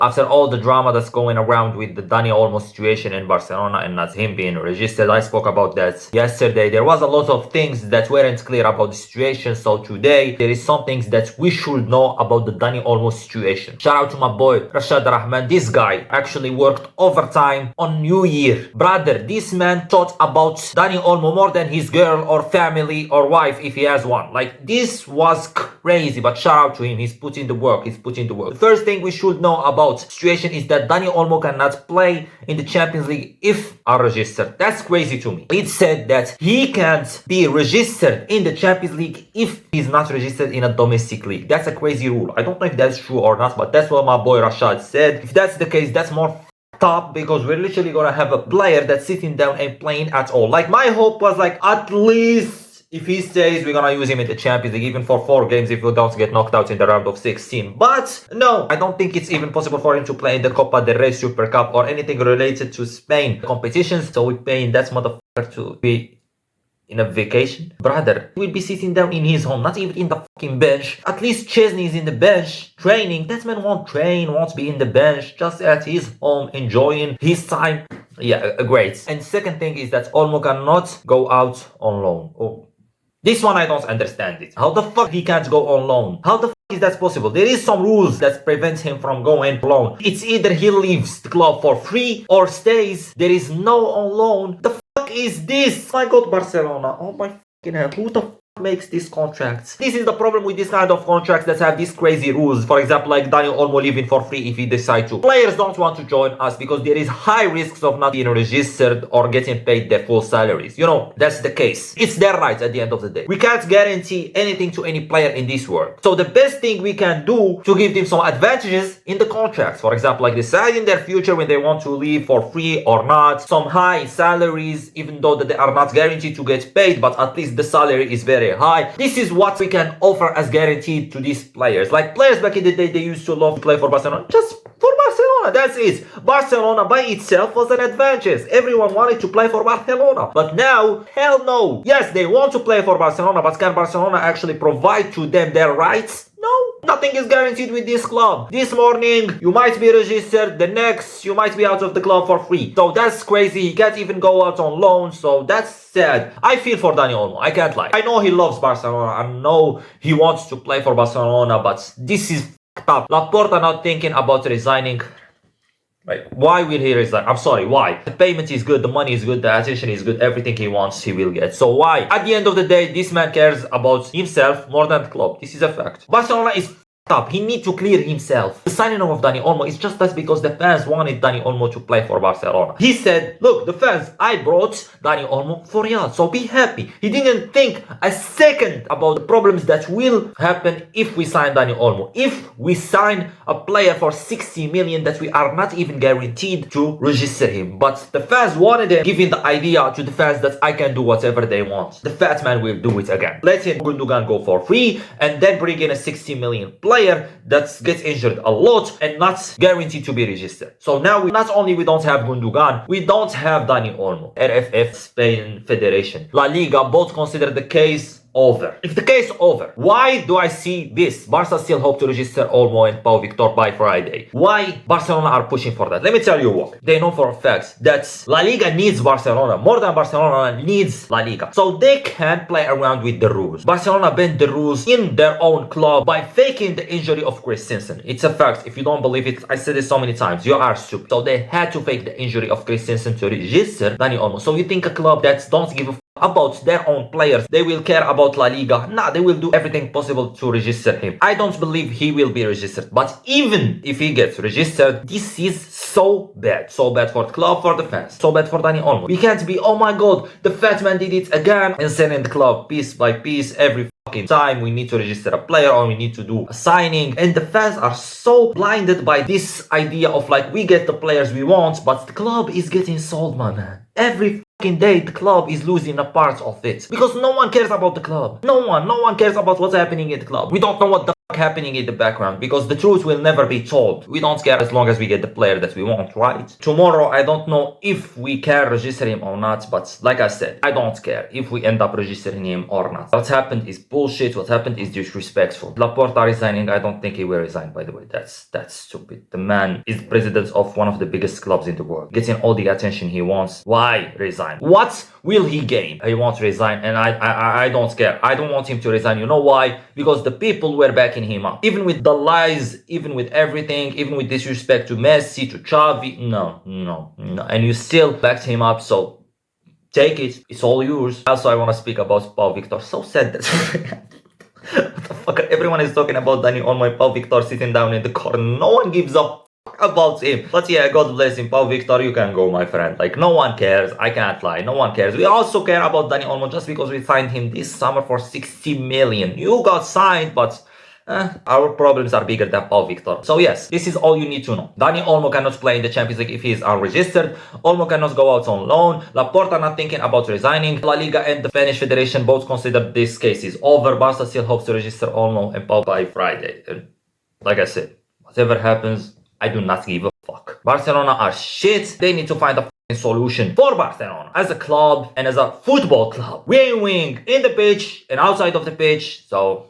After all the drama that's going around with the Dani Olmo situation in Barcelona and not him being registered, I spoke about that yesterday. There was a lot of things that weren't clear about the situation, so today there is some things that we should know about the Dani Olmo situation. Shout out to my boy Rashad Rahman. This guy actually worked overtime on New Year. Brother, this man thought about Dani Olmo more than his girl or family or wife if he has one. Like, this was crazy, but shout out to him. He's putting the work. The first thing we should know about situation is that Dani Olmo cannot play in the Champions League if are registered. That's crazy to me. It said that he can't be registered in the Champions League if he's not registered in a domestic league. That's a crazy rule. I don't know if that's true or not, but that's what my boy Rashad said. If that's the case, that's more top, because we're literally gonna have a player that's sitting down and playing at all. Like, my hope was like, at least if he stays, we're gonna use him in the Champions League, even for 4 games if we don't get knocked out in the round of 16. But no, I don't think it's even possible for him to play in the Copa del Rey, Super Cup, or anything related to Spain competitions. So we're paying that motherfucker to be in a vacation. Brother, he will be sitting down in his home, not even in the fucking bench. At least Chesney is in the bench training. That man won't train, won't be in the bench, just at his home enjoying his time. Yeah, great. And second thing is that Olmo cannot go out on loan. Oh, this one I don't understand it. How the fuck he can't go on loan? How the fuck is that possible? There is some rules that prevents him from going on loan. It's either he leaves the club for free or stays. There is no on loan. The fuck is this? I got Barcelona. Oh my fucking hell. Who the fuck makes these contracts? This is the problem with this kind of contracts that have these crazy rules. For example, like Dani Olmo leaving for free if he decides to. Players don't want to join us because there is high risks of not being registered or getting paid their full salaries. You know, that's the case. It's their rights at the end of the day. We can't guarantee anything to any player in this world. So the best thing we can do to give them some advantages in the contracts, for example, like deciding their future when they want to leave for free or not, some high salaries, even though that they are not guaranteed to get paid, but at least the salary is very high. This is what we can offer as guaranteed to these players. Like, players back in the day, they used to love to play for Barcelona. Just for Barcelona, that's it. Barcelona by itself was an advantage. Everyone wanted to play for Barcelona. But now, hell no. Yes, they want to play for Barcelona, but can Barcelona actually provide to them their rights? No, nothing is guaranteed with this club. This morning, you might be registered. The next, you might be out of the club for free. So that's crazy. He can't even go out on loan. So that's sad. I feel for Dani Olmo. I can't lie. I know he loves Barcelona. I know he wants to play for Barcelona, but this is fucked up. Laporta not thinking about resigning. Like, why will he resign? I'm sorry, why? The payment is good, the money is good, the attention is good, everything he wants, he will get. So why? At the end of the day, this man cares about himself more than the club. This is a fact. Barcelona is up. He needs to clear himself. The signing of Dani Olmo is just that's because the fans wanted Dani Olmo to play for Barcelona. He said, look, the fans, I brought Dani Olmo for you, so be happy. He didn't think a second about the problems that will happen if we sign Dani Olmo. If we sign a player for 60 million that we are not even guaranteed to register him. But the fans wanted him, giving the idea to the fans that I can do whatever they want. The fat man will do it again. Let him Gundogan go for free and then bring in a 60 million player that gets injured a lot and not guaranteed to be registered. So now not only we don't have Gundogan, we don't have Dani Olmo. RFF, Spain Federation, La Liga both consider the case over. If the case over, why do I see this? Barca still hope to register Olmo and Pau Victor by Friday. Why Barcelona are pushing for that? Let me tell you what. They know for a fact that La Liga needs Barcelona more than Barcelona needs La Liga. So they can't play around with the rules. Barcelona bent the rules in their own club by faking the injury of Christensen. It's a fact. If you don't believe it, I said it so many times. You are stupid. So they had to fake the injury of Christensen to register Dani Olmo. So you think a club that don't give a about their own players, they will care about La Liga? Nah, they will do everything possible to register him. I don't believe he will be registered. But even if he gets registered, this is so bad. So bad for the club, for the fans. So bad for Dani Olmo. We can't be, oh my god, the fat man did it again and sending the club piece by piece every fucking time we need to register a player or we need to do a signing. And the fans are so blinded by this idea of like, we get the players we want, but the club is getting sold, my man. Every fucking day the club is losing a part of it because no one cares about the club. No one cares about what's happening in the club. We don't know what the happening in the background, because the truth will never be told. We don't care as long as we get the player that we want, right? Tomorrow, I don't know if we can register him or not, but like I said, I don't care if we end up registering him or not. What happened is bullshit. What happened is disrespectful. Laporta resigning, I don't think he will resign, by the way. That's stupid. The man is president of one of the biggest clubs in the world, getting all the attention he wants. Why resign? What will he gain? He won't resign, and I don't care. I don't want him to resign. You know why? Because the people were backing him up. Even with the lies, even with everything, even with disrespect to Messi, to Xavi, no. And you still backed him up, so take it. It's all yours. Also, I want to speak about Pau Victor. So sad that what the fuck? Everyone is talking about Dani Olmo and Pau Victor sitting down in the corner. No one gives a about him. But yeah, God bless him. Pau Victor, you can go, my friend. Like, no one cares. I can't lie. No one cares. We also care about Dani Olmo just because we signed him this summer for 60 million. You got signed, but our problems are bigger than Pau Victor. So yes, this is all you need to know. Dani Olmo cannot play in the Champions League if he is unregistered. Olmo cannot go out on loan. Laporta not thinking about resigning. La Liga and the Spanish Federation both consider this case is over. Barca still hopes to register Olmo and Pau by Friday. And like I said, whatever happens, I do not give a fuck. Barcelona are shit. They need to find a solution for Barcelona as a club and as a football club. Wing in the pitch and outside of the pitch. So